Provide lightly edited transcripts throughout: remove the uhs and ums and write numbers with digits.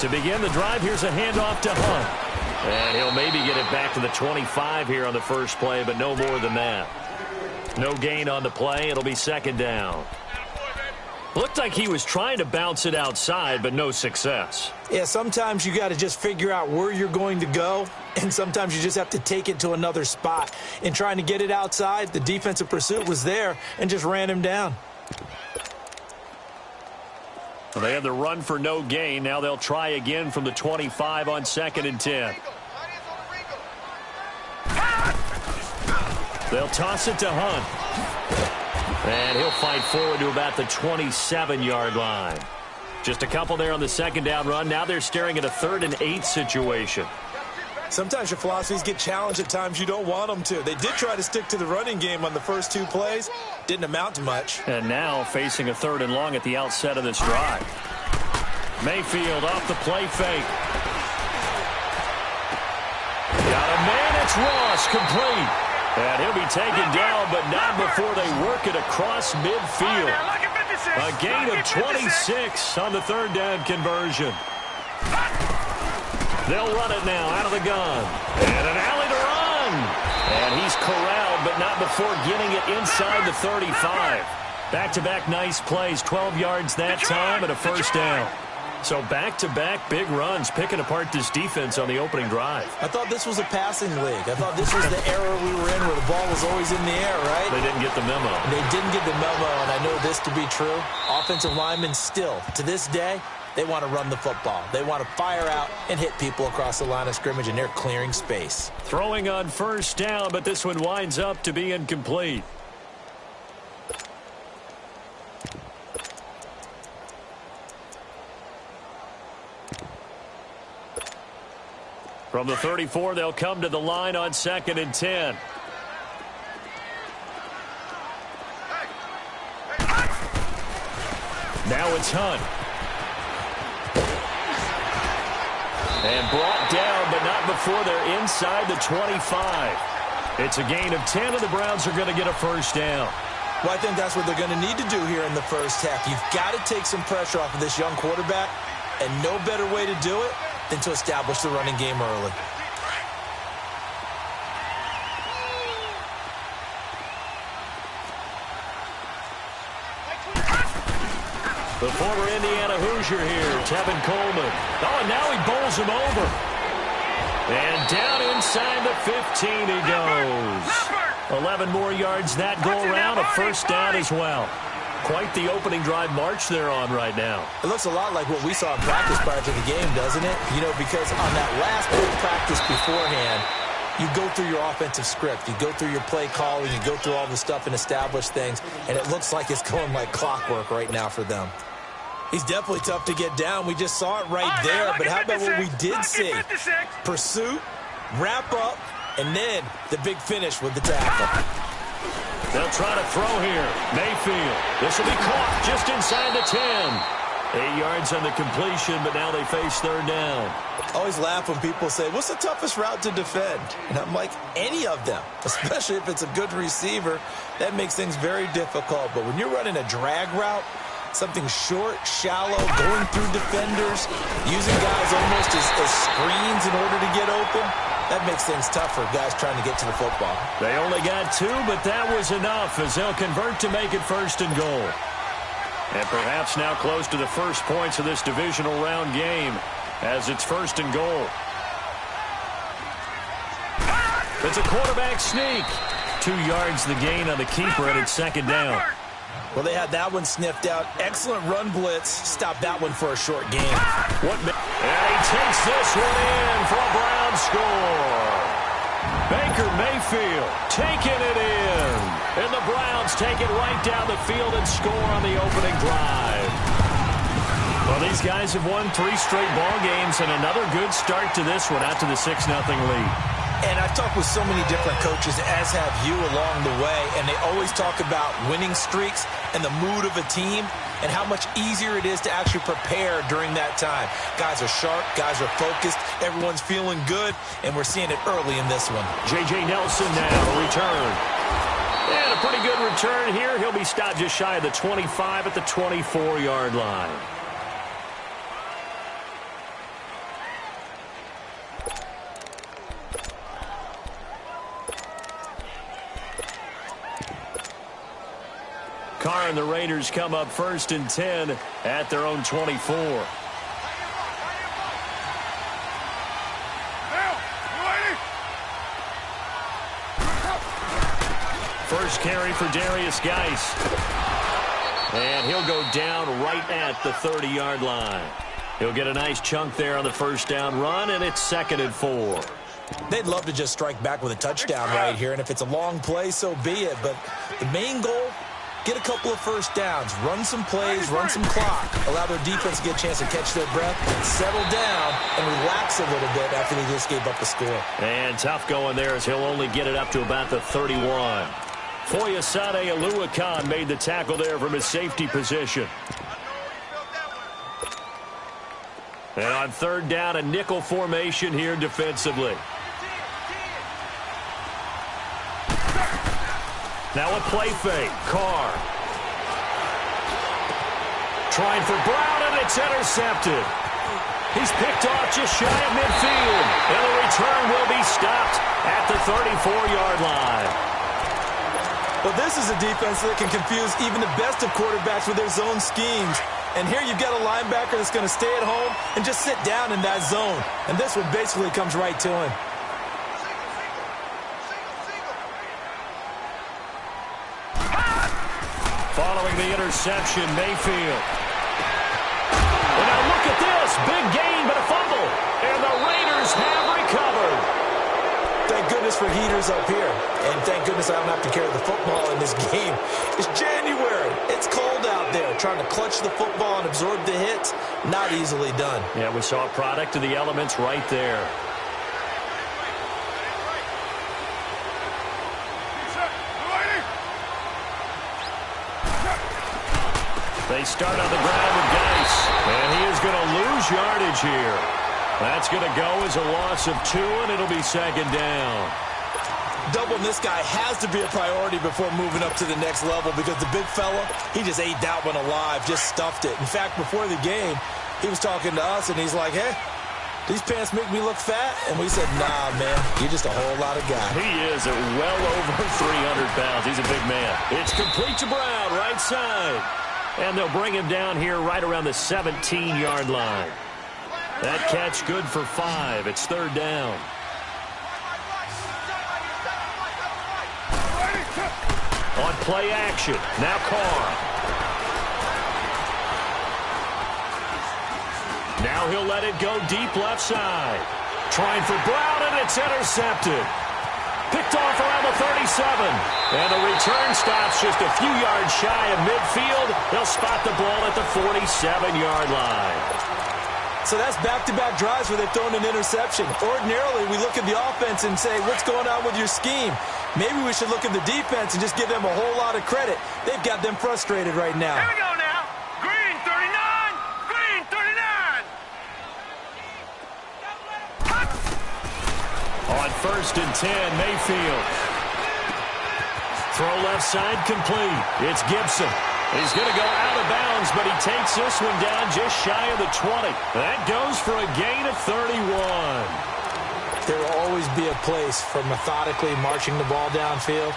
To begin the drive, here's a handoff to Hunt. And he'll maybe get it back to the 25 here on the first play, but no more than that. No gain on the play. It'll be second down. Looked like he was trying to bounce it outside, but no success. Yeah, sometimes you got to just figure out where you're going to go, and sometimes you just have to take it to another spot. In trying to get it outside, the defensive pursuit was there and just ran him down. Well, they had the run for no gain. Now they'll try again from the 25 on 2nd and 10. They'll toss it to Hunt. And he'll fight forward to about the 27-yard line. Just a couple there on the second down run. Now they're staring at a 3rd and 8 situation. Sometimes your philosophies get challenged at times you don't want them to. They did try to stick to the running game on the first 2 plays. Didn't amount to much. And now facing a 3rd and long at the outset of this drive. Mayfield off the play fake. Got a man, it's Ross, complete. And he'll be taken down, but not before they work it across midfield. A gain of 26 on the 3rd down conversion. They'll run it now out of the gun. And an alley to run. And he's corralled, but not before getting it inside the 35. Back-to-back nice plays, 12 yards that time and a first down. So back-to-back big runs, picking apart this defense on the opening drive. I thought this was a passing league. I thought this was the era we were in where the ball was always in the air, right? They didn't get the memo. They didn't get the memo, and I know this to be true. Offensive linemen still, to this day, they want to run the football. They want to fire out and hit people across the line of scrimmage, and they're clearing space. Throwing on first down, but this one winds up to be incomplete. From the 34, they'll come to the line on 2nd and 10. Now it's Hunt. And brought down, but not before they're inside the 25. It's a gain of 10, and the Browns are going to get a first down. Well, I think that's what they're going to need to do here in the first half. You've got to take some pressure off of this young quarterback, and no better way to do it than to establish the running game early. The former Indiana Hoosier here, Tevin Coleman. Oh, and now he bowls him over. And down inside the 15 he goes. 11 more yards that go around, a first down as well. Quite the opening drive march they're on right now. It looks a lot like what we saw in practice prior to the game, doesn't it? You know, because on that last big practice beforehand, you go through your offensive script. You go through your play calling. You go through all the stuff and establish things. And it looks like it's going like clockwork right now for them. He's definitely tough to get down. We just saw it right there. But how about what we did see? Pursuit, wrap up, and then the big finish with the tackle. They'll try to throw here. Mayfield. This will be caught just inside the 10. 8 yards on the completion, but now they face 3rd down. I always laugh when people say, what's the toughest route to defend? And I'm like, any of them, especially if it's a good receiver. That makes things very difficult. But when you're running a drag route, something short, shallow, going through defenders, using guys almost as screens in order to get open, that makes things tough for guys trying to get to the football. They only got 2, but that was enough as they'll convert to make it 1st and goal. And perhaps now close to the first points of this divisional round game as it's 1st and goal. It's a quarterback sneak. 2 yards the gain on the keeper, and it's 2nd down. Well, they had that one sniffed out. Excellent run blitz. Stop that one for a short game. And he takes this one in for a Brown score. Baker Mayfield taking it in. And the Browns take it right down the field and score on the opening drive. Well, these guys have won 3 straight ball games and another good start to this one out to the 6-0 lead. And I've talked with so many different coaches, as have you along the way, and they always talk about winning streaks and the mood of a team and how much easier it is to actually prepare during that time. Guys are sharp, guys are focused, everyone's feeling good, and we're seeing it early in this one. J.J. Nelson now, return. And a pretty good return here. He'll be stopped just shy of the 25 at the 24-yard line. Carr and the Raiders come up 1st and 10 at their own 24. First carry for Darius Geis. And he'll go down right at the 30-yard line. He'll get a nice chunk there on the first down run, and it's 2nd and 4. They'd love to just strike back with a touchdown right here, and if it's a long play, so be it. But the main goal, get a couple of first downs, run some plays, run some clock, allow their defense to get a chance to catch their breath, settle down, and relax a little bit after they just gave up a score. And tough going there as he'll only get it up to about the 31. Foyesade Oluwakan made the tackle there from his safety position. And on 3rd down, a nickel formation here defensively. Now a play fake. Carr. Trying for Brown, and it's intercepted. He's picked off just shy of midfield. And the return will be stopped at the 34-yard line. Well, this is a defense that can confuse even the best of quarterbacks with their zone schemes. And here you've got a linebacker that's going to stay at home and just sit down in that zone. And this one basically comes right to him. Following the interception, Mayfield. And now look at this. Big gain, but a fumble. And the Raiders have recovered. Thank goodness for heaters up here. And thank goodness I don't have to carry the football in this game. It's January. It's cold out there. Trying to clutch the football and absorb the hits, not easily done. Yeah, we saw a product of the elements right there. They start on the ground with Geis. And he is going to lose yardage here. That's going to go as a loss of 2, and it'll be 2nd down. Doubling this guy has to be a priority before moving up to the next level because the big fella, he just ate that one alive, just stuffed it. In fact, before the game, he was talking to us, and he's like, hey, these pants make me look fat? And we said, nah, man, you're just a whole lot of guy. He is at well over 300 pounds. He's a big man. It's complete to Brown, right side. And they'll bring him down here right around the 17-yard line. That catch good for 5. It's 3rd down. On play action. Now Carr. Now he'll let it go deep left side. Trying for Brown, and it's intercepted. Picked off around the 37. And the return stops just a few yards shy of midfield. They'll spot the ball at the 47-yard line. So that's back-to-back drives where they've thrown an interception. Ordinarily, we look at the offense and say, what's going on with your scheme? Maybe we should look at the defense and just give them a whole lot of credit. They've got them frustrated right now. Here we go now. Green 39. Green 39. On 1st and 10, Mayfield. Throw left side complete. It's Gibson. He's going to go out of bounds, but he takes this one down just shy of the 20. That goes for a gain of 31. There will always be a place for methodically marching the ball downfield.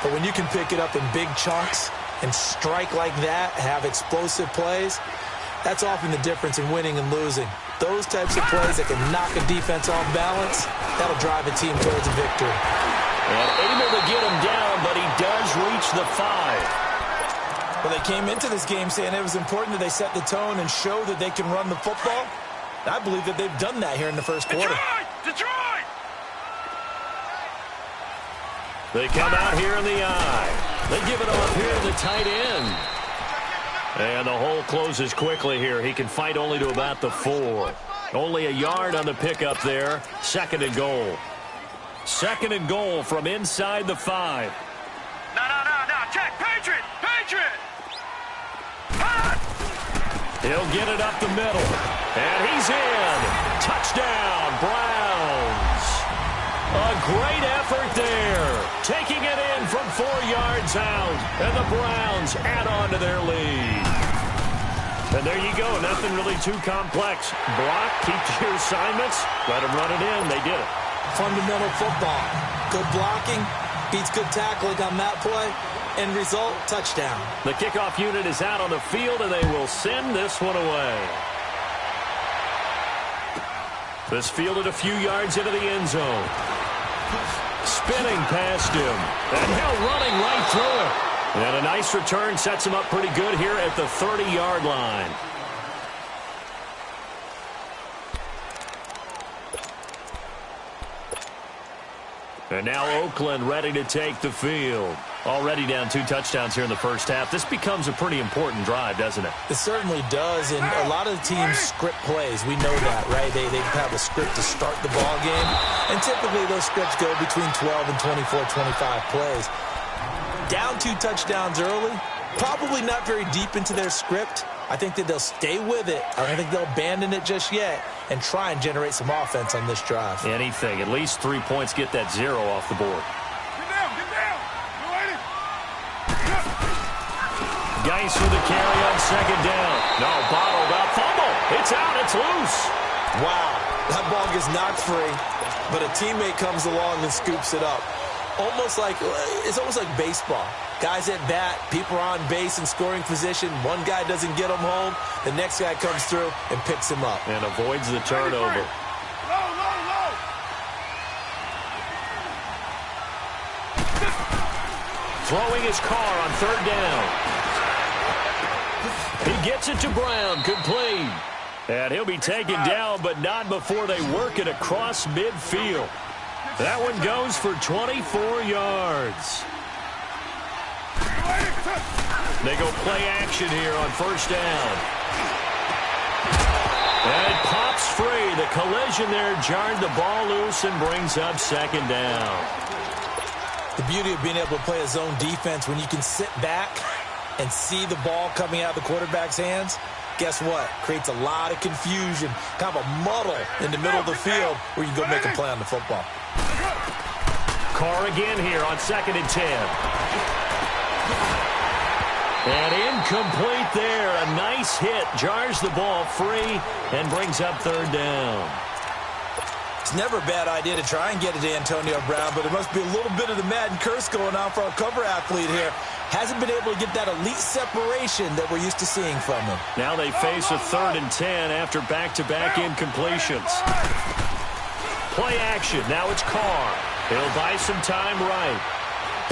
But when you can pick it up in big chunks and strike like that, have explosive plays, that's often the difference in winning and losing. Those types of plays that can knock a defense off balance, that'll drive a team towards a victory. And able to get him down, but he does reach the 5. Well, they came into this game saying it was important that they set the tone and show that they can run the football. I believe that they've done that here in the first quarter. Detroit! They come out here in the eye. They give it off here to the tight end. And the hole closes quickly here. He can fight only to about the 4. Only a yard on the pickup there. 2nd and goal. 2nd and goal from inside the 5. No. Check. Patriot! He'll get it up the middle. And he's in. Touchdown, Browns. A great effort there. Taking it in from 4 yards out. And the Browns add on to their lead. And there you go. Nothing really too complex. Block, keep to your assignments. Let them run it in. They did it. Fundamental football. Good blocking beats good tackling on that play. End result, touchdown. The kickoff unit is out on the field, and they will send this one away. This fielded a few yards into the end zone. Spinning past him. And now running right through it. And a nice return sets him up pretty good here at the 30-yard line. And now Oakland ready to take the field. Already down 2 touchdowns here in the first half. This becomes a pretty important drive, doesn't it? It certainly does, and a lot of the teams script plays. We know that, right? They have a script to start the ball game, and typically those scripts go between 12 and 24, 25 plays. Down 2 touchdowns early, probably not very deep into their script. I think that they'll stay with it. I don't think they'll abandon it just yet and try and generate some offense on this drive. Anything. At least 3 points, get that 0 off the board. Geis with the carry on second down. No, bottled up. Fumble. It's out. It's loose. Wow. That ball gets knocked free, but a teammate comes along and scoops it up. It's almost like baseball. Guys at bat, people are on base in scoring position. One guy doesn't get him home. The next guy comes through and picks him up. And avoids the turnover. Throwing his car on third down. He gets it to Brown, complete. And he'll be taken down, but not before they work it across midfield. That one goes for 24 yards. They go play action here on first down. And it pops free. The collision there jarred the ball loose and brings up second down. The beauty of being able to play a zone defense when you can sit back and see the ball coming out of the quarterback's hands, guess what? Creates a lot of confusion, kind of a muddle in the middle of the field where you can go make a play on the football. Carr again here on 2nd and 10. And incomplete there. A nice hit. Jars the ball free and brings up third down. It's never a bad idea to try and get it to Antonio Brown, but there must be a little bit of the Madden curse going on for our cover athlete here. Hasn't been able to get that elite separation that we're used to seeing from him. Now they face a 3rd and 10 after back-to-back incompletions. Play action. Now it's Carr. He'll buy some time right.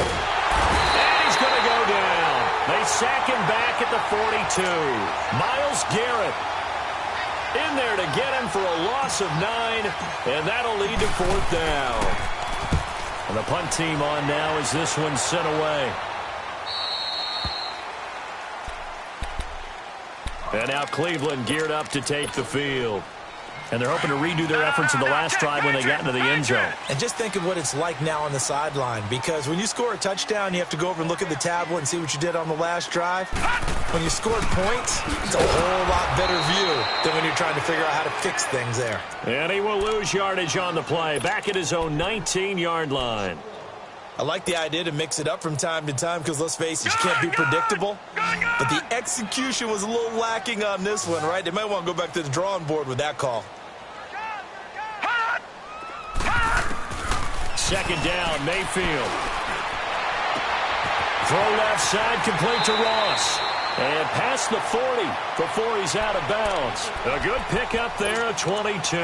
And he's going to go down. They sack him back at the 42. Myles Garrett in there to get him for a loss of 9, and that'll lead to 4th down. And the punt team on now as this one's sent away. And now Cleveland geared up to take the field. And they're hoping to redo their efforts in the last drive when they got into the end zone. And just think of what it's like now on the sideline, because when you score a touchdown, you have to go over and look at the tablet and see what you did on the last drive. When you scored points, it's a whole lot better view than when you're trying to figure out how to fix things there. And he will lose yardage on the play, back at his own 19-yard line. I like the idea to mix it up from time to time because, let's face it, you can't be predictable. But the execution was a little lacking on this one, right? They might want to go back to the drawing board with that call. 2nd down, Mayfield. Throw left side, complete to Ross. And past the 40 before he's out of bounds. A good pickup there, a 22.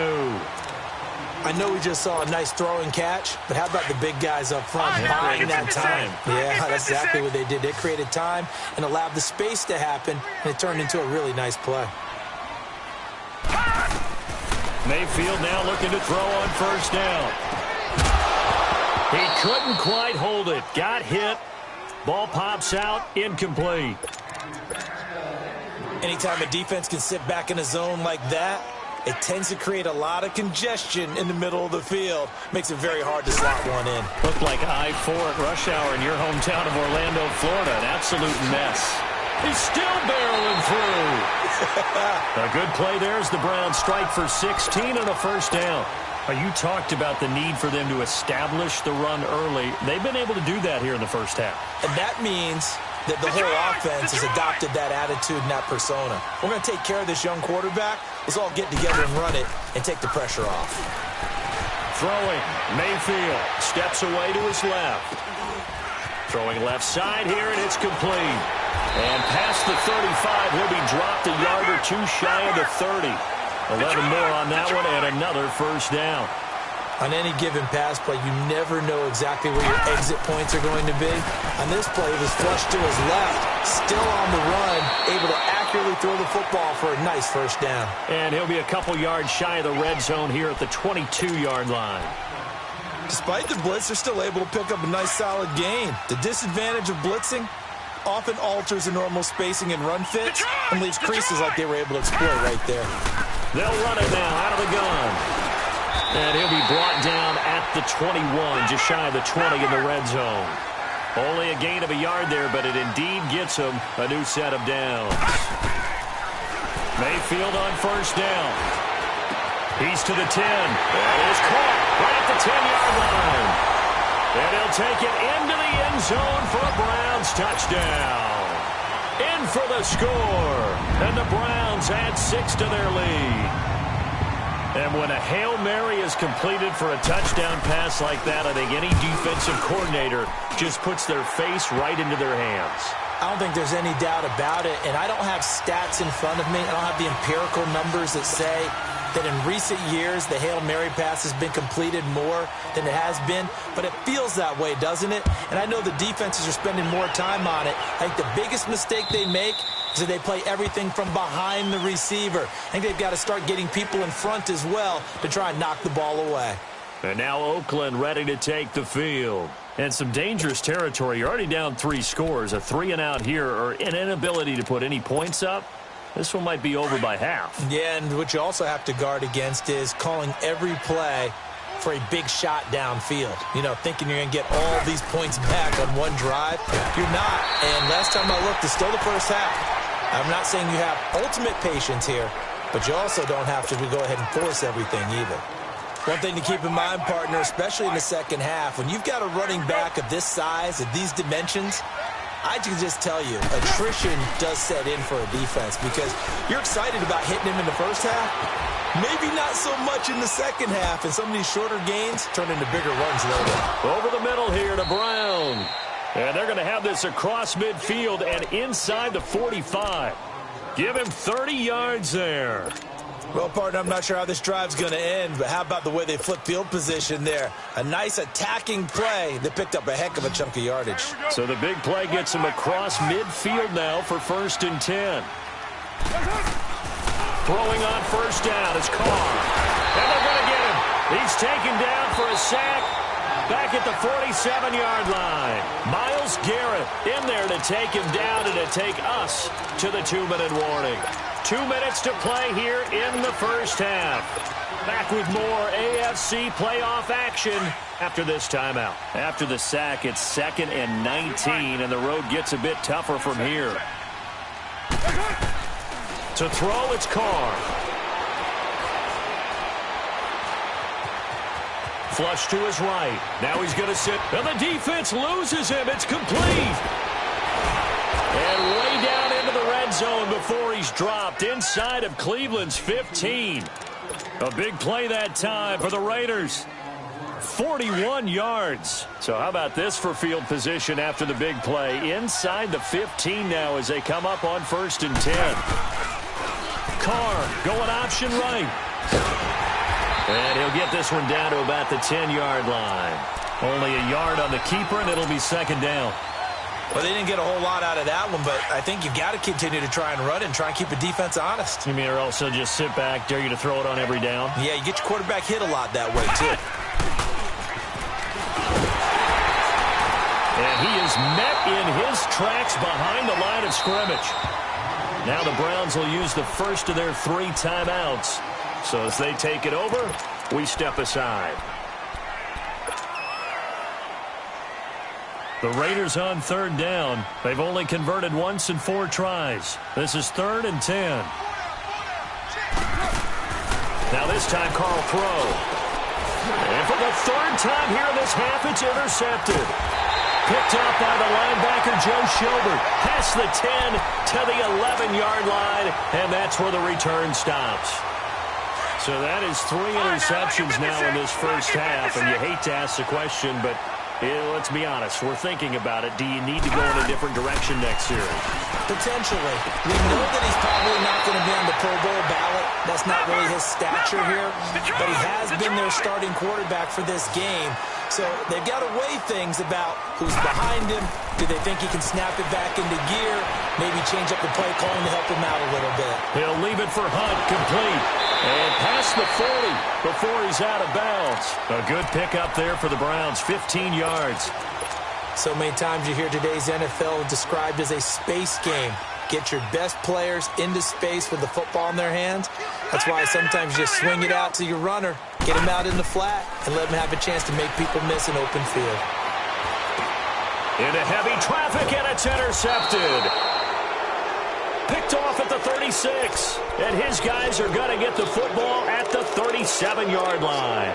I know we just saw a nice throwing catch, but how about the big guys up front buying that time? Yeah, that's exactly what they did. They created time and allowed the space to happen, and it turned into a really nice play. Mayfield now looking to throw on first down. He couldn't quite hold it. Got hit. Ball pops out. Incomplete. Anytime a defense can sit back in a zone like that, it tends to create a lot of congestion in the middle of the field. Makes it very hard to slot one in. Looked like I-4 at rush hour in your hometown of Orlando, Florida. An absolute mess. He's still barreling through. A good play there as the Browns strike for 16 and a first down. You talked about the need for them to establish the run early. They've been able to do that here in the first half. And that means that the whole offense has adopted that attitude and that persona. We're going to take care of this young quarterback. Let's all get together and run it and take the pressure off. Throwing. Mayfield steps away to his left. Throwing left side here, and it's complete. And past the 35, he'll be dropped a yard or two shy of the 30. 11 more on that one, and another first down. On any given pass play, you never know exactly where your exit points are going to be. On this play, it was flushed to his left, still on the run, able to accurately throw the football for a nice first down. And he'll be a couple yards shy of the red zone here at the 22-yard line. Despite the blitz, they're still able to pick up a nice, solid gain. The disadvantage of blitzing often alters the normal spacing and run fits and leaves creases like they were able to exploit right there. They'll run it now out of the gun. And he'll be brought down at the 21, just shy of the 20 in the red zone. Only a gain of a yard there, but it indeed gets him a new set of downs. Mayfield on first down. He's to the 10. That is caught right at the 10-yard line. And he'll take it into the end zone for a Browns touchdown. In for the score. And the Browns add 6 to their lead. And when a Hail Mary is completed for a touchdown pass like that, I think any defensive coordinator just puts their face right into their hands. I don't think there's any doubt about it, and I don't have stats in front of me. I don't have the empirical numbers that say that in recent years the Hail Mary pass has been completed more than it has been, but it feels that way, doesn't it? And I know the defenses are spending more time on it. I think the biggest mistake they make is that they play everything from behind the receiver. I think they've got to start getting people in front as well to try and knock the ball away. And now Oakland ready to take the field. And some dangerous territory. You're already down 3 scores. A 3-and-out here, or an inability to put any points up. This one might be over by half. Yeah, and what you also have to guard against is calling every play for a big shot downfield. You know, thinking you're going to get all these points back on one drive. You're not. And last time I looked, it's still the first half. I'm not saying you have ultimate patience here, but you also don't have to go ahead and force everything either. One thing to keep in mind, partner, especially in the second half, when you've got a running back of this size, of these dimensions, I can just tell you, attrition does set in for a defense because you're excited about hitting him in the first half. Maybe not so much in the second half, and some of these shorter gains turn into bigger runs later. Over the middle here to Brown. And they're going to have this across midfield and inside the 45. Give him 30 yards there. Well, partner, I'm not sure how this drive's going to end, but how about the way they flip field position there? A nice attacking play that picked up a heck of a chunk of yardage. So the big play gets him across midfield now for 1st and 10. Throwing on first down is Carr. And they're going to get him. He's taken down for a sack. Back at the 47-yard line. Myles Garrett in there to take him down and to take us to the 2-minute warning. 2 minutes to play here in the first half. Back with more AFC playoff action after this timeout. After the sack, it's 2nd and 19, and the road gets a bit tougher from here. To throw, it's Carr. Flush to his right. Now he's going to sit. And the defense loses him. It's complete. And way down into the red zone before he's dropped inside of Cleveland's 15. A big play that time for the Raiders. 41 yards. So how about this for field position after the big play? Inside the 15 now as they come up on 1st and 10. Carr going option right. And he'll get this one down to about the 10-yard line. Only a yard on the keeper, and it'll be 2nd down. Well, they didn't get a whole lot out of that one, but I think you've got to continue to try and run it and try and keep the defense honest. You mean, or also just sit back, dare you to throw it on every down? Yeah, you get your quarterback hit a lot that way, too. And he is met in his tracks behind the line of scrimmage. Now the Browns will use the first of their 3 timeouts. So as they take it over, we step aside. The Raiders on 3rd down. They've only converted once in 4 tries. This is 3rd and 10. Now this time, Carl throw. And for the 3rd time here in this half, it's intercepted. Picked up by the linebacker, Joe Schobert. Past the 10 to the 11-yard line, and that's where the return stops. So that is 3 interceptions now in this first half, and you hate to ask the question, but Let's be honest. We're thinking about it. Do you need to go in a different direction next year? Potentially. We know that he's probably not going to be on the Pro Bowl ballot. That's not really his stature here. But he has been their starting quarterback for this game. So they've got to weigh things about who's behind him. Do they think he can snap it back into gear? Maybe change up the play calling to help him out a little bit. He'll leave it for Hunt, complete. And past the 40 before he's out of bounds. A good pickup there for the Browns, 15 yards. So many times you hear today's NFL described as a space game. Get your best players into space with the football in their hands. That's why sometimes you just swing it out to your runner, get him out in the flat, and let him have a chance to make people miss an open field. Into heavy traffic, and it's intercepted. Picked off at the 36. And his guys are going to get the football at the 37-yard line.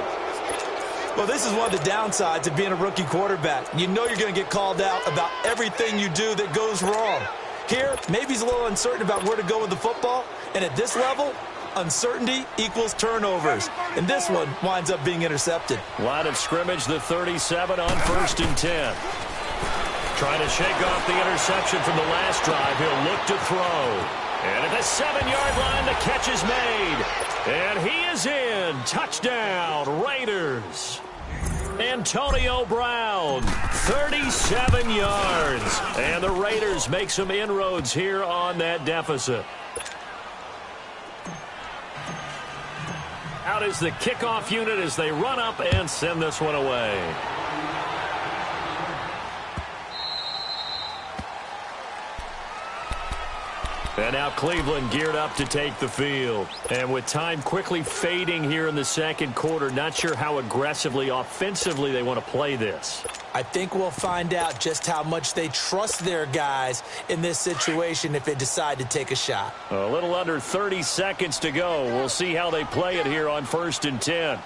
Well, this is one of the downsides of being a rookie quarterback. You know you're going to get called out about everything you do that goes wrong. Here, maybe he's a little uncertain about where to go with the football. And at this level, uncertainty equals turnovers. And this one winds up being intercepted. Line of scrimmage, the 37 on 1st and 10. Trying to shake off the interception from the last drive. He'll look to throw. And at the 7-yard line, the catch is made. And he is in. Touchdown, Raiders. Antonio Brown, 37 yards. And the Raiders make some inroads here on that deficit. Out is the kickoff unit as they run up and send this one away. And now Cleveland geared up to take the field. And with time quickly fading here in the second quarter, not sure how aggressively, offensively they want to play this. I think we'll find out just how much they trust their guys in this situation if they decide to take a shot. A little under 30 seconds to go. We'll see how they play it here on 1st and 10.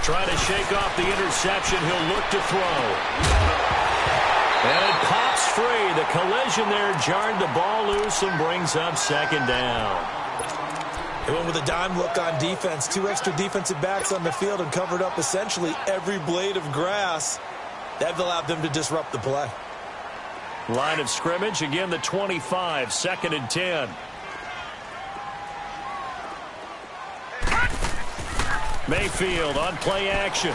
Trying to shake off the interception. He'll look to throw. And it pops free. The collision there jarred the ball loose and brings up 2nd down. They went with a dime look on defense. 2 extra defensive backs on the field and covered up essentially every blade of grass. That allowed them to disrupt the play. Line of scrimmage, again the 25, 2nd and 10. Mayfield on play action.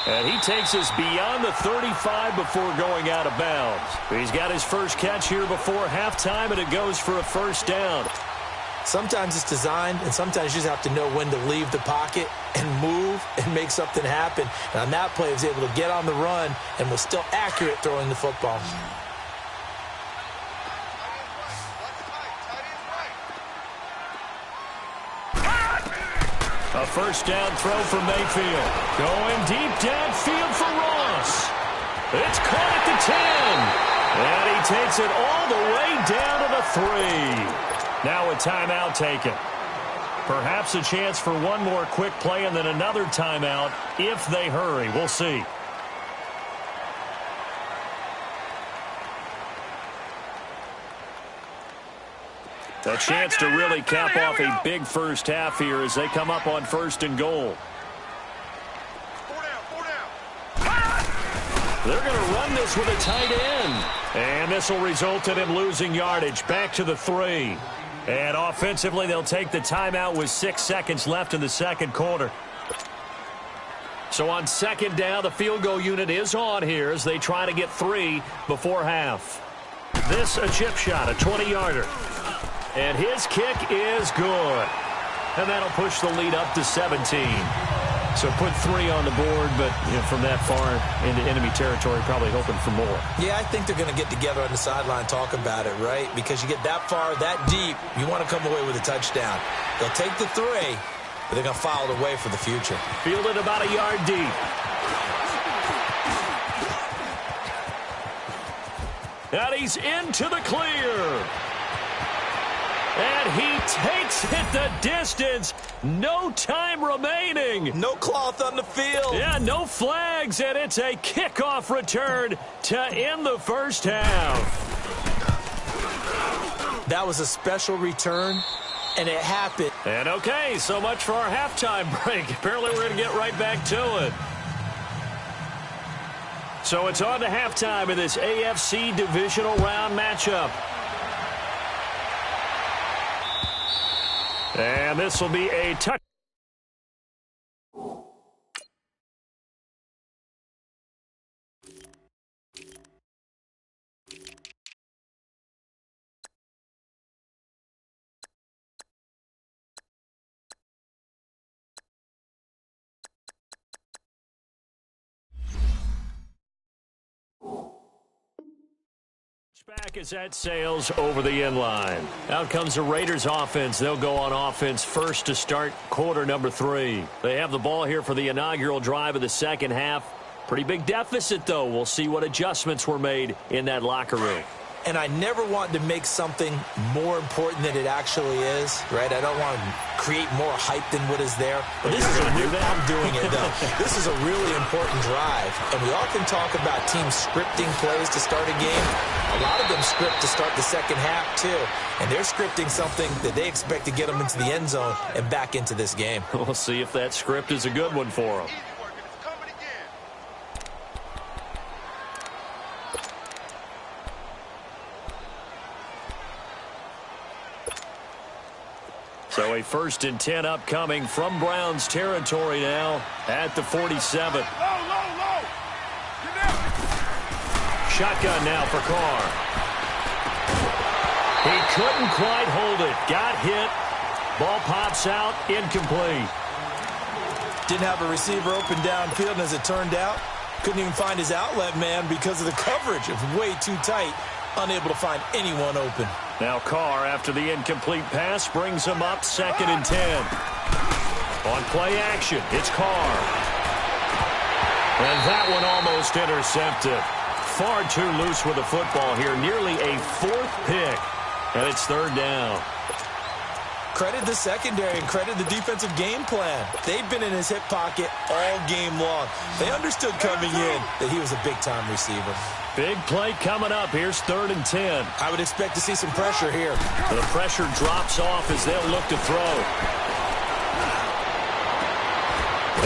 And he takes us beyond the 35 before going out of bounds. He's got his first catch here before halftime, and it goes for a 1st down. Sometimes it's designed, and sometimes you just have to know when to leave the pocket and move and make something happen. And on that play, he was able to get on the run and was still accurate throwing the football. A 1st down throw for Mayfield. Going deep downfield for Ross. It's caught at the 10. And he takes it all the way down to the 3. Now a timeout taken. Perhaps a chance for one more quick play and then another timeout if they hurry. We'll see. A chance to really cap off a big first half here as they come up on 1st and goal. 4 down. They're going to run this with a tight end. And this will result in him losing yardage. Back to the 3. And offensively, they'll take the timeout with 6 seconds left in the second quarter. So on 2nd down, the field goal unit is on here as they try to get 3 before half. This a chip shot, a 20-yarder. And his kick is good. And that'll push the lead up to 17. So put 3 on the board, but from that far into enemy territory, probably hoping for more. Yeah, I think they're going to get together on the sideline, talk about it, right? Because you get that far, that deep, you want to come away with a touchdown. They'll take the 3, but they're going to file it away for the future. Fielded about a yard deep. And he's into the clear. And he takes it the distance. No time remaining. No cloth on the field. Yeah, no flags, and it's a kickoff return to end the first half. That was a special return, and it happened. And okay, so much for our halftime break. Apparently we're going to get right back to it. So it's on to halftime in this AFC divisional round matchup. And this will be a touch. Back as that sails over the end line. Out comes the Raiders offense. They'll go on offense first to start quarter number 3. They have the ball here for the inaugural drive of the second half. Pretty big deficit, though. We'll see what adjustments were made in that locker room. And I never want to make something more important than it actually is, right? I don't want to create more hype than what is there. But this is I'm doing it, though. This is a really important drive. And we often talk about teams scripting plays to start a game. A lot of them script to start the second half, too. And they're scripting something that they expect to get them into the end zone and back into this game. We'll see if that script is a good one for them. So a 1st and 10 upcoming from Browns territory now at the 47. Shotgun now for Carr. He couldn't quite hold it. Got hit. Ball pops out. Incomplete. Didn't have a receiver open downfield, and as it turned out, couldn't even find his outlet man because of the coverage. It was way too tight. Unable to find anyone open. Now Carr, after the incomplete pass, brings him up 2nd and 10. On play action, it's Carr. And that one almost intercepted. Far too loose with the football here. Nearly a 4th pick. And it's 3rd down. Credit the secondary and credit the defensive game plan. They've been in his hip pocket all game long. They understood coming in that he was a big-time receiver. Big play coming up. Here's 3rd and 10. I would expect to see some pressure here. The pressure drops off as they'll look to throw.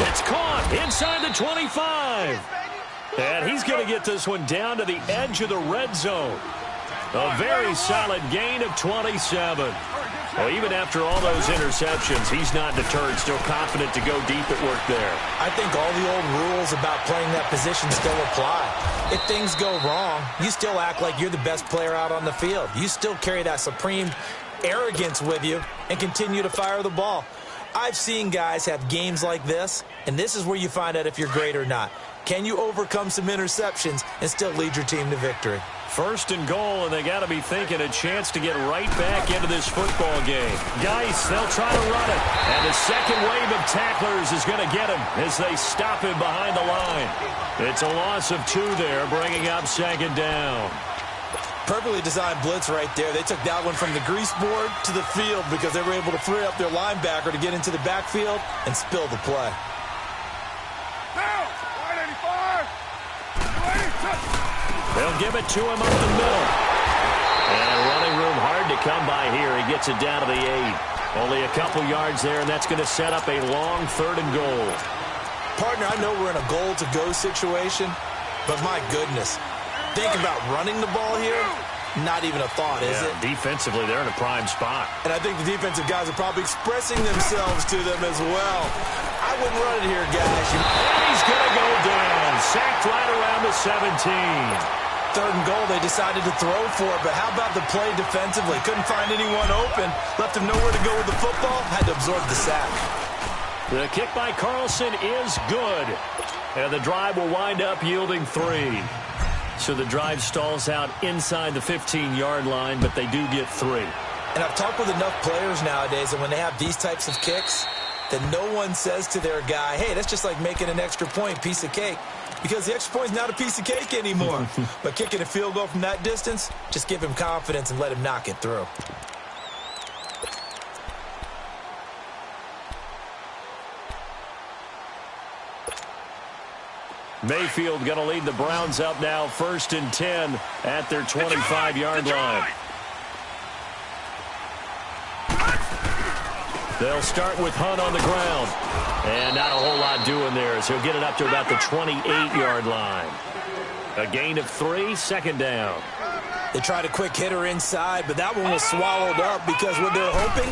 It's caught inside the 25. And he's going to get this one down to the edge of the red zone. A very solid gain of 27. Well, even after all those interceptions, he's not deterred, still confident to go deep at work there. I think all the old rules about playing that position still apply. If things go wrong, you still act like you're the best player out on the field. You still carry that supreme arrogance with you and continue to fire the ball. I've seen guys have games like this, and this is where you find out if you're great or not. Can you overcome some interceptions and still lead your team to victory? 1st and goal, and they got to be thinking a chance to get right back into this football game. Geis, they'll try to run it. And the second wave of tacklers is going to get him as they stop him behind the line. It's a loss of 2 there, bringing up 2nd down. Perfectly designed blitz right there. They took that one from the grease board to the field because they were able to free up their linebacker to get into the backfield and spill the play. They'll give it to him up the middle. And running room hard to come by here. He gets it down to the 8. Only a couple yards there, and that's going to set up a long 3rd and goal. Partner, I know we're in a goal-to-go situation, but my goodness. Think about running the ball here. Not even a thought, is it? Defensively, they're in a prime spot. And I think the defensive guys are probably expressing themselves to them as well. I wouldn't run it here, guys. And he's going to go down. Sacked right around the 17. 3rd and goal, they decided to throw for it, but how about the play defensively? Couldn't find anyone open. Left him nowhere to go with the football. Had to absorb the sack. The kick by Carlson is good. And the drive will wind up yielding 3. So the drive stalls out inside the 15-yard line, but they do get 3. And I've talked with enough players nowadays, and when they have these types of kicks, that no one says to their guy, hey, that's just like making an extra point, piece of cake. Because the extra point is not a piece of cake anymore. But kicking a field goal from that distance, just give him confidence and let him knock it through. Mayfield going to lead the Browns up now, 1st and 10 at their 25-yard line. They'll start with Hunt on the ground. And not a whole lot doing there as he'll get it up to about the 28-yard line. A gain of 3, second down. They tried a quick hitter inside, but that one was swallowed up because what they're hoping,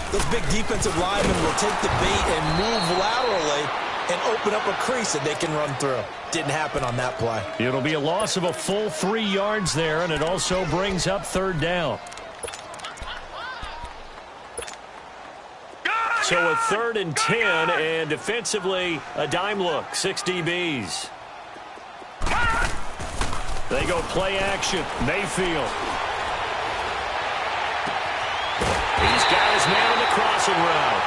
those big defensive linemen will take the bait and move laterally and open up a crease that they can run through. Didn't happen on that play. It'll be a loss of a full 3 yards there, and it also brings up third down. So a 3rd and 10, and defensively, a dime look, 6 DBs. They go play action. Mayfield. He's got his man on the crossing route.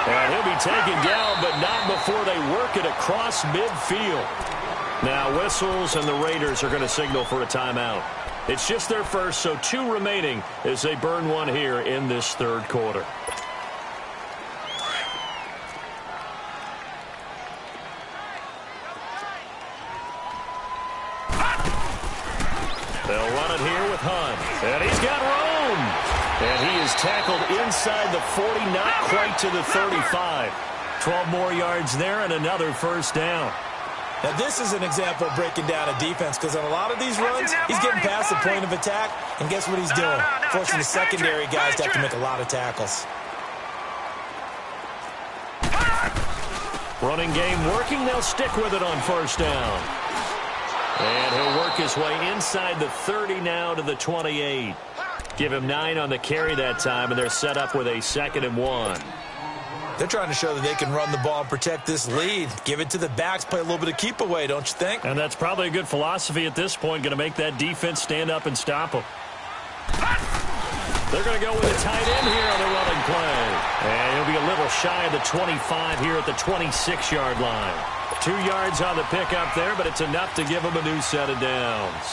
And he'll be taken down, but not before they work it across midfield. Now whistles, and the Raiders are going to signal for a timeout. It's just their first, so 2 remaining as they burn one here in this third quarter. They'll run it here with Hunt. And he's got room. And he is tackled inside the 40, not quite to the 35. 12 more yards there and another first down. Now, this is an example of breaking down a defense because on a lot of these runs, he's getting past the point of attack. And guess what he's doing? Forcing the secondary guys to have to make a lot of tackles. Running game working. They'll stick with it on first down. And he'll work his way inside the 30 now to the 28. Give him 9 on the carry that time, and they're set up with a 2nd and 1. They're trying to show that they can run the ball and protect this lead. Give it to the backs, play a little bit of keep away, don't you think? And that's probably a good philosophy at this point, going to make that defense stand up and stop them. They're going to go with a tight end here on the running play. And he'll be a little shy of the 25 here at the 26-yard line. 2 yards on the pickup there, but it's enough to give them a new set of downs.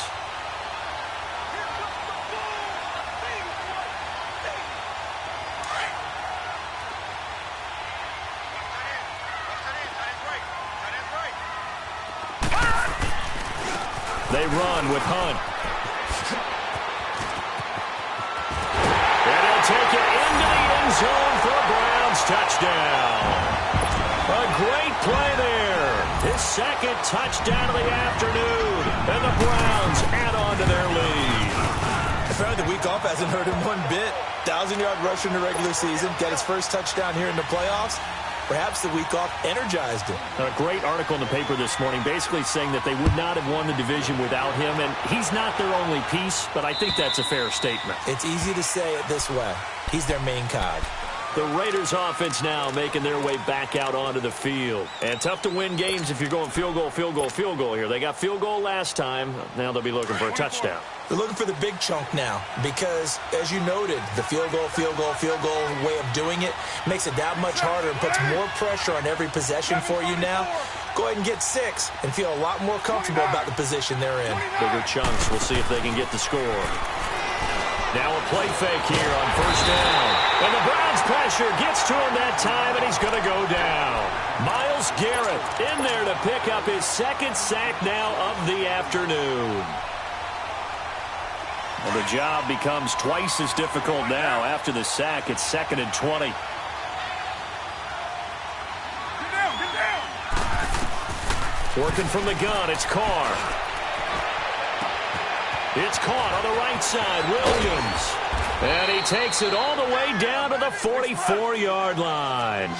They run with Hunt. And he'll take it into the end zone for a Browns touchdown. A great play there. His 2nd touchdown of the afternoon. And the Browns add on to their lead. Apparently the week off hasn't hurt him one bit. 1,000-yard rush in the regular season. Got his first touchdown here in the playoffs. Perhaps the week off energized him. A great article in the paper this morning basically saying that they would not have won the division without him. And he's not their only piece, but I think that's a fair statement. It's easy to say it this way. He's their main cog. The Raiders offense now making their way back out onto the field. And tough to win games if you're going field goal, field goal, field goal here. They got field goal last time. Now they'll be looking for a touchdown. They're looking for the big chunk now because, as you noted, the field goal, field goal, field goal way of doing it makes it that much harder and puts more pressure on every possession for you now. Go ahead and get 6 and feel a lot more comfortable about the position they're in. Bigger chunks. We'll see if they can get the score. Now a play fake here on first down. And the Browns pressure gets to him that time, and he's going to go down. Myles Garrett in there to pick up his 2nd sack now of the afternoon. And the job becomes twice as difficult now. After the sack, it's 2nd and 20. Get down. Working from the gun, it's Carr. It's caught on the right side, Williams. And he takes it all the way down to the 44-yard line.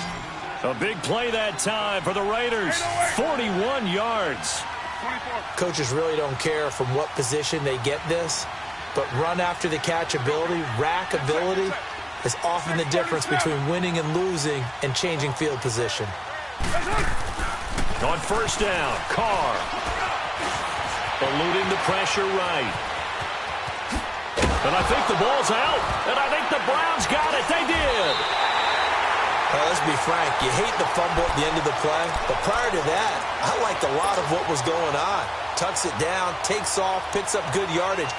A big play that time for the Raiders. 41 yards. Coaches really don't care from what position they get this, but run after the catch ability, rack ability, is often the difference between winning and losing and changing field position. On first down, Carr. Eluding the pressure right. And I think the ball's out. And I think the Browns got it. They did. Let's be frank. You hate the fumble at the end of the play. But prior to that, I liked a lot of what was going on. Tucks it down, takes off, picks up good yardage.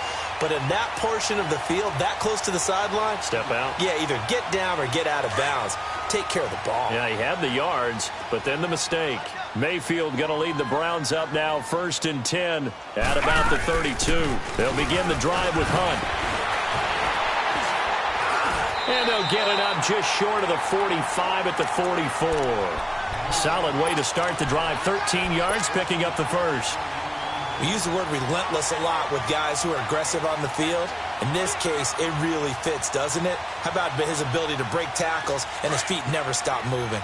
But in that portion of the field, that close to the sideline, step out. Yeah, either get down or get out of bounds. Take care of the ball. Yeah, he had the yards, but then the mistake. Mayfield going to lead the Browns up now, 1st and 10 at about the 32. They'll begin the drive with Hunt. And they'll get it up just short of the 45 at the 44. Solid way to start the drive. 13 yards, picking up the first. We use the word relentless a lot with guys who are aggressive on the field. In this case, it really fits, doesn't it? How about his ability to break tackles and his feet never stop moving?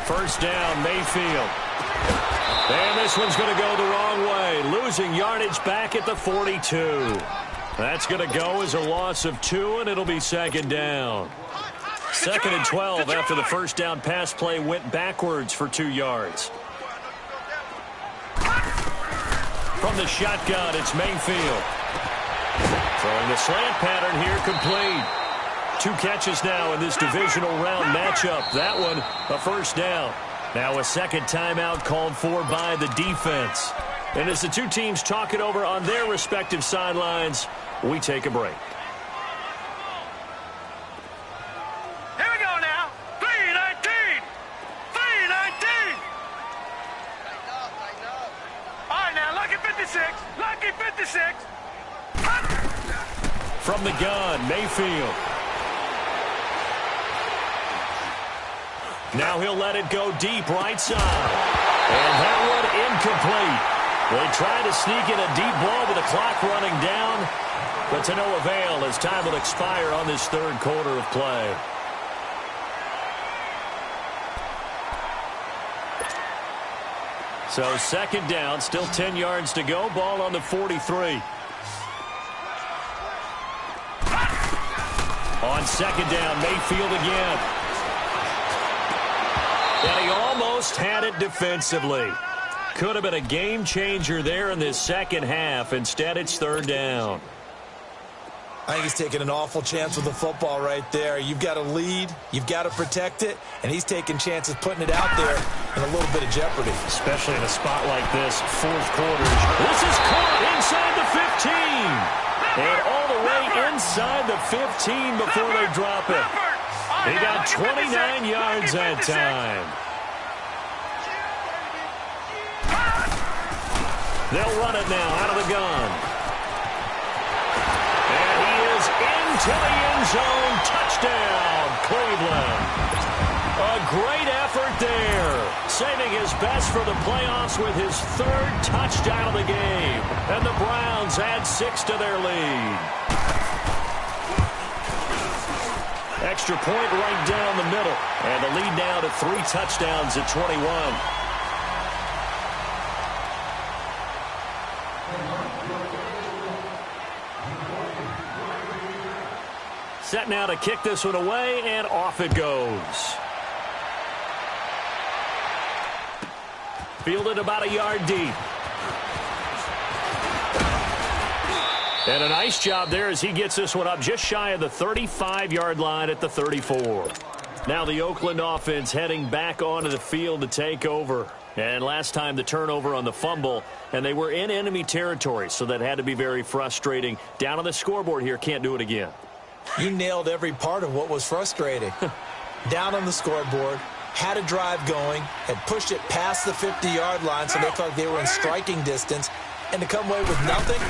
First down, Mayfield. And this one's going to go the wrong way. Losing yardage back at the 42. That's going to go as a loss of 2, and it'll be second down. Second and 12 after the first down pass play went backwards for 2 yards. From the shotgun, it's Mayfield. Throwing the slant pattern here, complete. 2 catches now in this divisional round matchup. That one, a first down. Now a second timeout called for by the defense. And as the two teams talk it over on their respective sidelines, we take a break. Here we go now. 3:19. 3:19. All right, now, lucky 56. Lucky 56. From the gun, Mayfield. Now he'll let it go deep right side. And that one incomplete. They try to sneak in a deep ball with the clock running down, but to no avail as time will expire on this third quarter of play. So second down, still 10 yards to go. Ball on the 43. On second down, Mayfield again. And he almost had it defensively. Could have been a game changer there in this second half. Instead, it's third down. I think he's taking an awful chance with the football right there. You've got to lead, you've got to protect it, and he's taking chances putting it out there in a little bit of jeopardy. Especially in a spot like this, fourth quarter. This is caught inside the 15. And all the way inside the 15 before they drop it. He got 29 yards that time. They'll run it now out of the gun. And he is into the end zone. Touchdown, Cleveland. A great effort there. Saving his best for the playoffs with his third touchdown of the game. And the Browns add 6 to their lead. Extra point right down the middle. And the lead now to 3 touchdowns at 21. Set now to kick this one away, and off it goes. Fielded about a yard deep. And a nice job there as he gets this one up just shy of the 35-yard line at the 34. Now the Oakland offense heading back onto the field to take over. And last time the turnover on the fumble, and they were in enemy territory, so that had to be very frustrating. Down on the scoreboard here, can't do it again. You nailed every part of what was frustrating. Down on the scoreboard, had a drive going, had pushed it past the 50-yard line so they felt they were in striking distance, and to come away with nothing,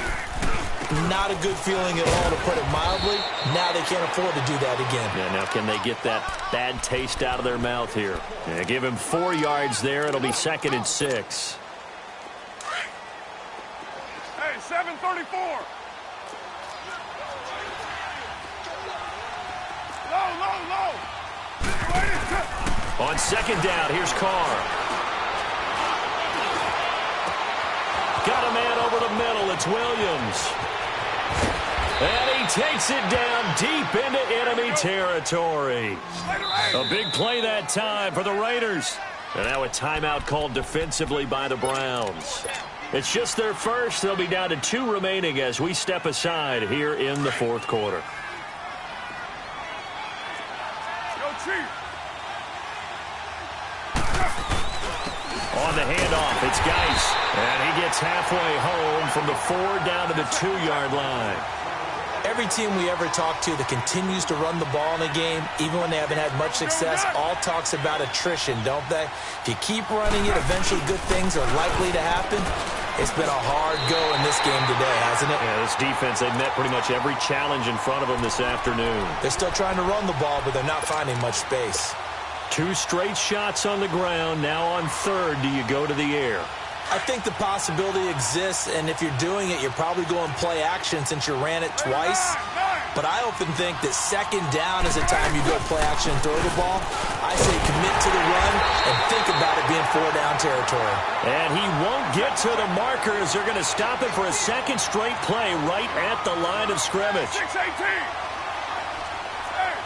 not a good feeling at all, to put it mildly. Now they can't afford to do that again. Yeah, now can they get that bad taste out of their mouth here? Yeah, give him 4 yards there. It'll be second and 6. Hey, 7:34. Low. On second down, here's Carr. Got a man over the middle. It's Williams. And he takes it down deep into enemy territory. A big play that time for the Raiders. And now a timeout called defensively by the Browns. It's just their first. They'll be down to 2 remaining as we step aside here in the fourth quarter. On the handoff, it's Geis. And he gets halfway home from the 4 down to the 2-yard line. Every team we ever talk to that continues to run the ball in a game, even when they haven't had much success, all talks about attrition, don't they? If you keep running it, eventually good things are likely to happen. It's been a hard go in this game today, hasn't it? Yeah, this defense, they've met pretty much every challenge in front of them this afternoon. They're still trying to run the ball, but they're not finding much space. 2 straight shots on the ground. Now on third, do you go to the air? I think the possibility exists, and if you're doing it, you're probably going play action since you ran it twice. But I often think that second down is the time you go play action and throw the ball. I say commit to the run and think about it being 4-down territory. And he won't get to the marker as they're going to stop it for a second straight play right at the line of scrimmage. 6-18. Hey,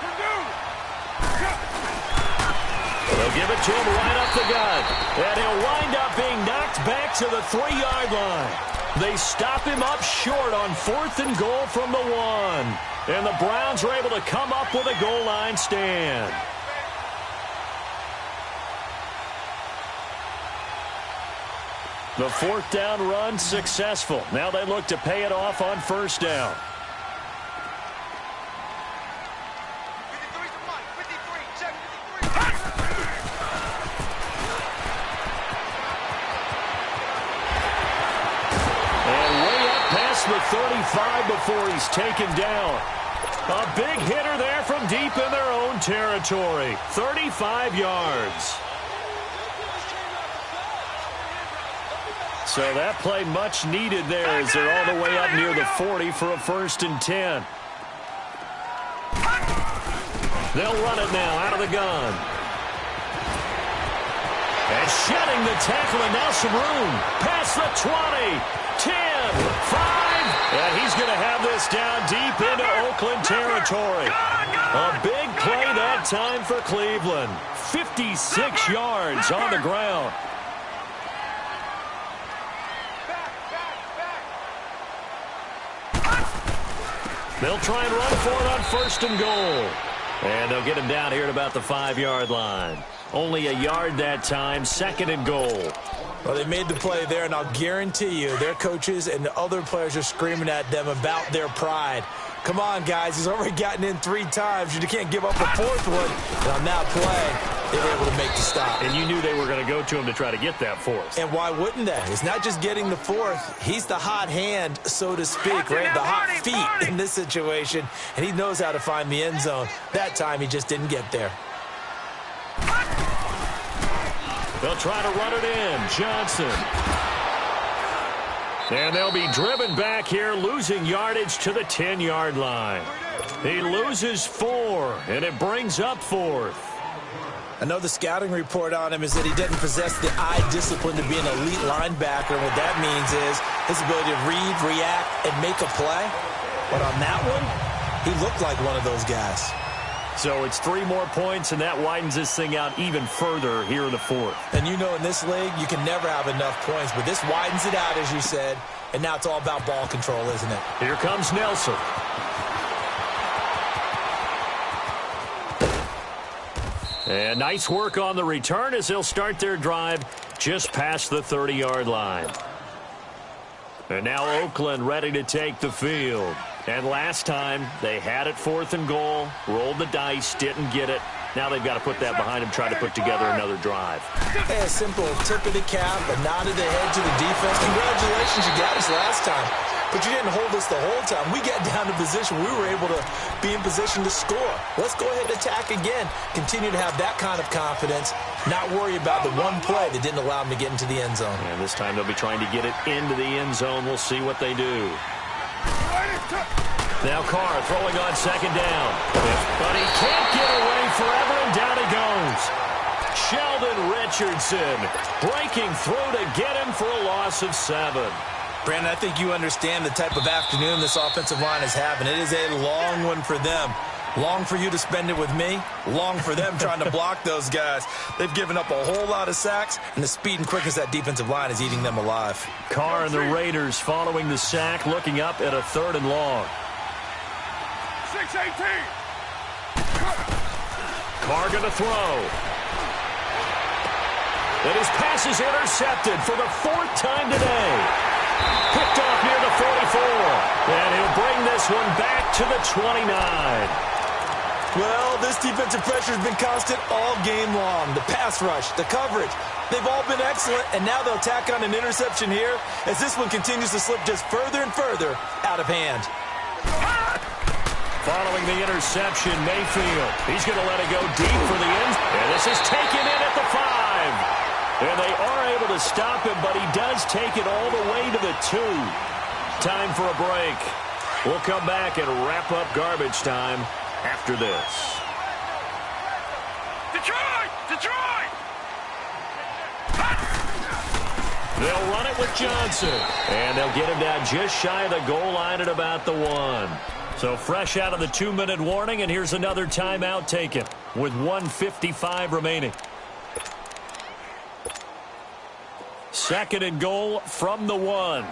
They'll give it to him right up the gut. And he'll wind up being knocked back to the 3-yard line. They stop him up short on 4th and goal from the 1. And the Browns are able to come up with a goal line stand. The 4th down run successful. Now they look to pay it off on 1st down. The 35 before he's taken down. A big hitter there from deep in their own territory. 35 yards. So that play much needed there as they're all the way up near the 40 for a 1st and 10. They'll run it now out of the gun. And shedding the tackle, and now some room. Past the 20, 10, 5. And he's going to have this down deep into Oakland territory. A big play that time for Cleveland. 56 yards on the ground. They'll try and run for it on 1st and goal. And they'll get him down here at about the 5-yard line. Only a yard that time, 2nd and goal. Well, they made the play there, and I'll guarantee you their coaches and the other players are screaming at them about their pride. Come on, guys. He's already gotten in 3 times. You can't give up a 4th one. And on that play, they were able to make the stop. And you knew they were going to go to him to try to get that 4th. And why wouldn't they? It's not just getting the 4th. He's the hot hand, so to speak, right? The hot feet in this situation. And he knows how to find the end zone. That time, he just didn't get there. They'll try to run it in. Johnson. And they'll be driven back here, losing yardage to the 10-yard line. He loses 4, and it brings up 4th. I know the scouting report on him is that he doesn't possess the eye discipline to be an elite linebacker. And what that means is his ability to read, react, and make a play. But on that one, he looked like one of those guys. So it's 3 more points, and that widens this thing out even further here in the 4th. And you know in this league, you can never have enough points, but this widens it out, as you said, and now it's all about ball control, isn't it? Here comes Nelson. And nice work on the return as they'll start their drive just past the 30-yard line. And now Oakland ready to take the field. And last time, they had it 4th and goal, rolled the dice, didn't get it. Now they've got to put that behind them, try to put together another drive. Hey, a simple tip of the cap, a nod of the head to the defense. Congratulations, you got us last time. But you didn't hold us the whole time. We got down to position. We were able to be in position to score. Let's go ahead and attack again. Continue to have that kind of confidence. Not worry about the one play that didn't allow them to get into the end zone. And this time they'll be trying to get it into the end zone. We'll see what they do. Now Carr throwing on 2nd down. But he can't get away forever, and down he goes. Sheldon Richardson breaking through to get him for a loss of 7. Brandon, I think you understand the type of afternoon this offensive line is having. It is a long one for them. Long for you to spend it with me. Long for them trying to block those guys. They've given up a whole lot of sacks, and the speed and quickness of that defensive line is eating them alive. Carr and the Raiders following the sack, looking up at a 3rd and long. 6-18. Carr going to throw. And his pass is intercepted for the 4th time today. Picked off near the 44. And he'll bring this one back to the 29. Well, this defensive pressure has been constant all game long. The pass rush, the coverage, they've all been excellent, and now they'll tack on an interception here as this one continues to slip just further and further out of hand. Following the interception, Mayfield, he's going to let it go deep for the end, and this is taken in at the 5. And they are able to stop him, but he does take it all the way to the 2. Time for a break. We'll come back and wrap up garbage time after this. Detroit! Detroit! They'll run it with Johnson, and they'll get him down just shy of the goal line at about the 1. So fresh out of the 2-minute warning, and here's another timeout taken with 1:55 remaining. Second and goal from the 1.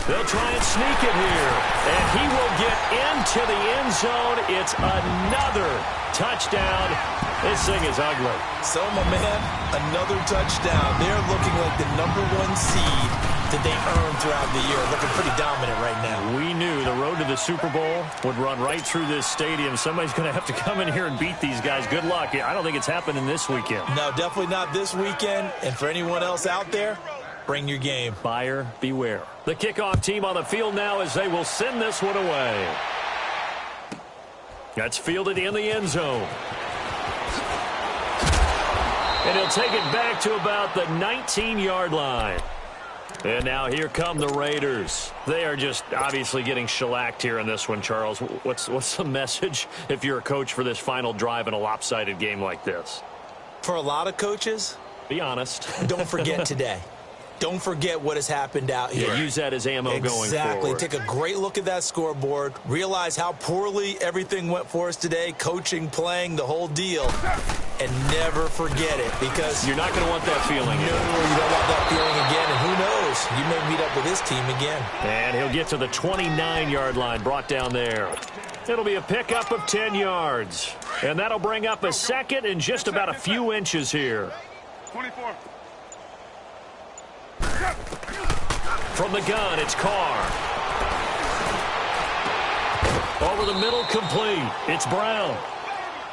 They'll try and sneak it here, and he will get into the end zone. It's another touchdown. This thing is ugly. So, my man, another touchdown. They're looking like the #1 seed that they earned throughout the year. Looking pretty dominant right now. We knew the road to the Super Bowl would run right through this stadium. Somebody's going to have to come in here and beat these guys. Good luck. I don't think it's happening this weekend. No, definitely not this weekend. And for anyone else out there, bring your game. Buyer beware. The kickoff team on the field now as they will send this one away. That's fielded in the end zone. And he'll take it back to about the 19-yard line. And now here come the Raiders. They are just obviously getting shellacked here in this one, Charles. What's the message if you're a coach for this final drive in a lopsided game like this? For a lot of coaches, be honest. Don't forget today. Don't forget what has happened out here. Yeah, use that as ammo going forward. Exactly. Take a great look at that scoreboard. Realize how poorly everything went for us today. Coaching, playing, the whole deal. And never forget it because you're not going to want that feeling. No, you don't want that feeling again. And who knows? You may meet up with this team again. And he'll get to the 29-yard line, brought down there. It'll be a pickup of 10 yards. And that'll bring up a second and just about a few inches here. 24. From the gun, it's Carr. Over the middle, complete. It's Brown.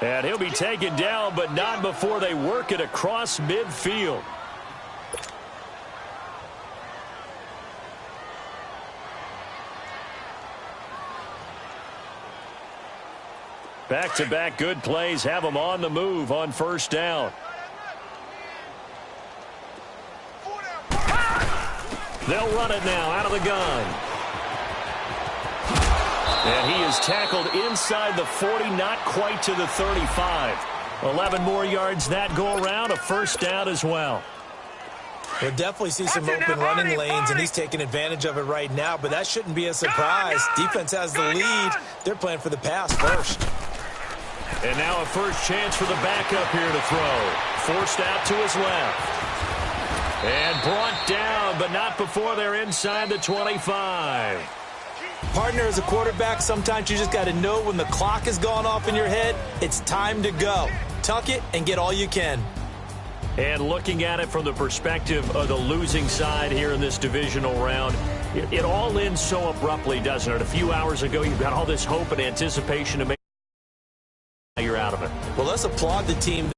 And he'll be taken down, but not before they work it across midfield. Back-to-back good plays have them on the move on first down. They'll run it now out of the gun. And he is tackled inside the 40, not quite to the 35. 11 more yards that go around, a first down as well. We'll definitely see some open running lanes, and he's taking advantage of it right now, but that shouldn't be a surprise. Defense has the lead. They're playing for the pass first. And now a first chance for the backup here to throw. Forced out to his left. And brought down, but not before they're inside the 25. Partner, as a quarterback, sometimes you just got to know when the clock has gone off in your head, it's time to go. Tuck it and get all you can. And looking at it from the perspective of the losing side here in this divisional round, it all ends so abruptly, doesn't it? A few hours ago, you've got all this hope and anticipation to make you're out of it. Well, let's applaud the team.